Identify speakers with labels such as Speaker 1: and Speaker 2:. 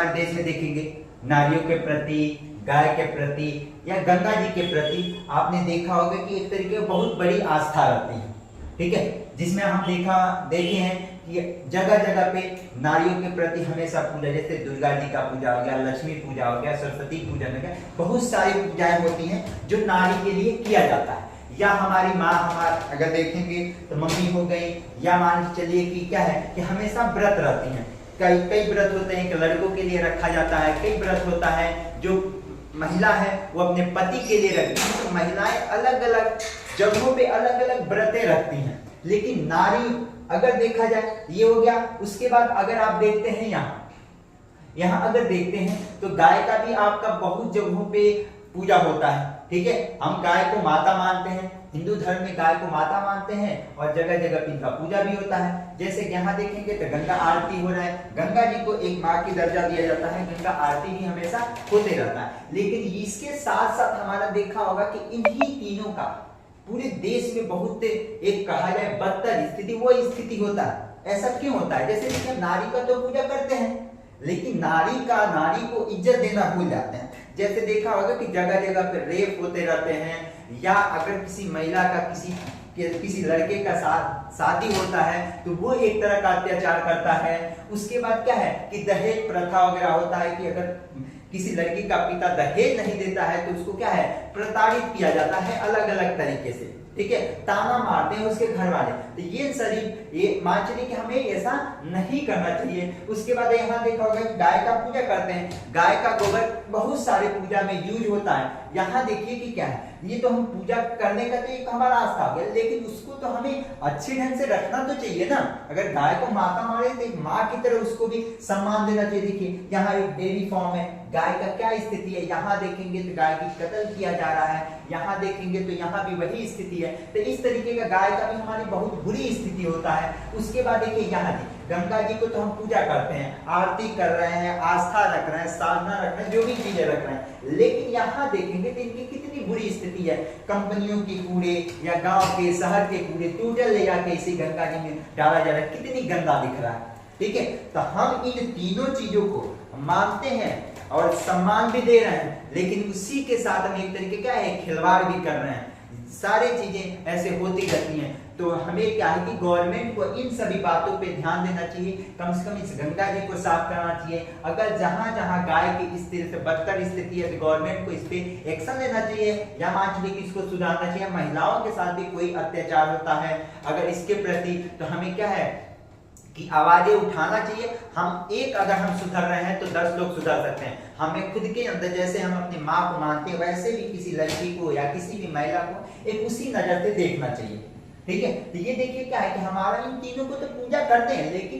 Speaker 1: हमारे देश में देखेंगे नारियों के प्रति, गाय के प्रति या गंगा जी के प्रति आपने देखा होगा कि एक तरीके की बहुत बड़ी आस्था रहती है, ठीक है, जिसमें हम देखे हैं कि जगह जगह पे नारियों के प्रति हमेशा पूजा, जैसे दुर्गा जी का पूजा हो गया, लक्ष्मी पूजा हो गया, सरस्वती पूजन हो गया, बहुत सारी पूजाएं होती हैं जो नारी के लिए किया जाता है। या हमारी माँ अगर देखेंगे तो मम्मी हो गई, या मान के चलिए कि क्या है कि हमेशा व्रत रहती हैं। कई व्रत होते हैं कि लड़कों के लिए रखा जाता है, कई व्रत होता है जो महिला है वो अपने पति के लिए रखती है। तो महिलाएं अलग अलग जगहों पे अलग अलग व्रतें रखती हैं, लेकिन नारी अगर देखा जाए ये हो गया। उसके बाद अगर आप देखते हैं यहाँ अगर देखते हैं तो गाय का भी आपका बहुत जगहों पे पूजा होता है, ठीक है। हम गाय को माता मानते हैं, हिंदू धर्म में गाय को माता मानते हैं और जगह जगह पे इनका पूजा भी होता है। जैसे यहाँ देखेंगे तो गंगा आरती हो रहा है, गंगा जी को एक माँ की दर्जा दिया जाता है, गंगा आरती भी हमेशा होते रहता है। लेकिन इसके साथ साथ हमारा देखा होगा कि इन्हीं तीनों का पूरे देश में बहुत एक कहा जाए बदतर स्थिति, वो स्थिति होता है। ऐसा क्यों होता है? जैसे देखिए नारी का तो पूजा करते हैं, लेकिन नारी को इज्जत देना भूल जाते हैं। जैसे देखा होगा कि जगह जगह पे रेप होते रहते हैं, या अगर किसी महिला का किसी लड़के का शादी होता है तो वो एक तरह का अत्याचार करता है। उसके बाद क्या है कि दहेज प्रथा वगैरह होता है कि अगर किसी लड़की का पिता दहेज नहीं देता है तो उसको क्या है प्रताड़ित किया जाता है अलग अलग तरीके से, ठीक है, ताना मारते हैं उसके घर वाले। तो ये मान चलिए कि हमें ऐसा नहीं करना चाहिए। उसके बाद यहाँ देखा होगा कि गाय का पूजा करते हैं, गाय का गोबर बहुत सारे पूजा में यूज होता है। यहाँ देखिए कि क्या है, ये तो हम पूजा करने का तो एक हमारा आस्था हो गया, लेकिन उसको तो हमें अच्छे ढंग से रखना तो चाहिए ना। अगर गाय को माता मारे तो एक माँ की तरह उसको भी सम्मान देना चाहिए। देखिए यहाँ एक डेयरी फार्म है, गाय का क्या स्थिति है, यहाँ देखेंगे तो गाय की कत्ल किया जा रहा है, यहाँ देखेंगे तो यहाँ भी वही स्थिति है। तो इस तरीके का गाय का भी हमारी बहुत बुरी स्थिति होता है। उसके बाद देखिए यहाँ गंगा जी को तो हम पूजा करते हैं, आरती कर रहे हैं, आस्था रख रहे हैं, साधना रख रहे हैं, जो भी चीजें रख रहे हैं, लेकिन यहाँ देखेंगे तो इनकी कितनी बुरी स्थिति है। कंपनियों के कूड़े या गांव के शहर के कूड़े टोटल ले जाके इसी गंगा जी में डाला जा रहा है, कितनी गंदा दिख रहा है, ठीक है। तो हम इन तीनों चीजों को मानते हैं और सम्मान भी दे रहे हैं, लेकिन उसी के साथ हम एक तरीके क्या है खिलवाड़ भी कर रहे हैं। सारी चीजें ऐसे होती रहती हैं। तो हमें क्या है कि गवर्नमेंट को इन सभी बातों पे ध्यान देना चाहिए, कम से कम इस गंगा जी को साफ करना चाहिए। अगर जहां जहां गाय की इस तरह से बदतर स्थिति है तो गवर्नमेंट को इस पे एक्शन लेना चाहिए, या मान लीजिए कि इसको सुधारना चाहिए। महिलाओं के साथ भी कोई अत्याचार होता है अगर इसके प्रति, तो हमें क्या है कि आवाजें उठाना चाहिए। अगर हम सुधर रहे हैं तो 10 लोग सुधर सकते हैं। हमें खुद के अंदर जैसे हम अपनी माँ को मानते हैं, वैसे भी किसी लड़की को या किसी भी महिला को एक उसी नजर से देखना चाहिए, ठीक है। तो ये देखिए क्या है कि हमारा इन तीनों को तो पूजा करते हैं, लेकिन